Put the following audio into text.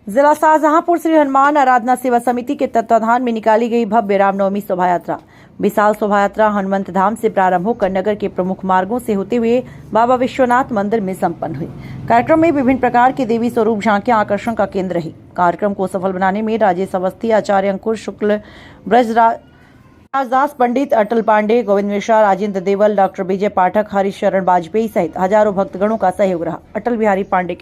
जिला शाहजहांपुर श्री हनुमान आराधना सेवा समिति के तत्वाधान में निकाली गई भव्य रामनवमी शोभा यात्रा। विशाल शोभा यात्रा हनुमंत धाम से प्रारंभ होकर नगर के प्रमुख मार्गों से होते हुए बाबा विश्वनाथ मंदिर में संपन्न हुई। कार्यक्रम में विभिन्न प्रकार के देवी स्वरूप झांकियां आकर्षण का केंद्र रही। कार्यक्रम को सफल बनाने में राजेश अवस्थी, आचार्य अंकुर शुक्ल, ब्रजराज पंडित, अटल पांडे, गोविंद मिश्रा, राजेंद्र देवल, डॉक्टर विजय पाठक, हरिशरण वाजपेयी सहित हजारों भक्तगणों का सहयोग रहा। अटल बिहारी पांडे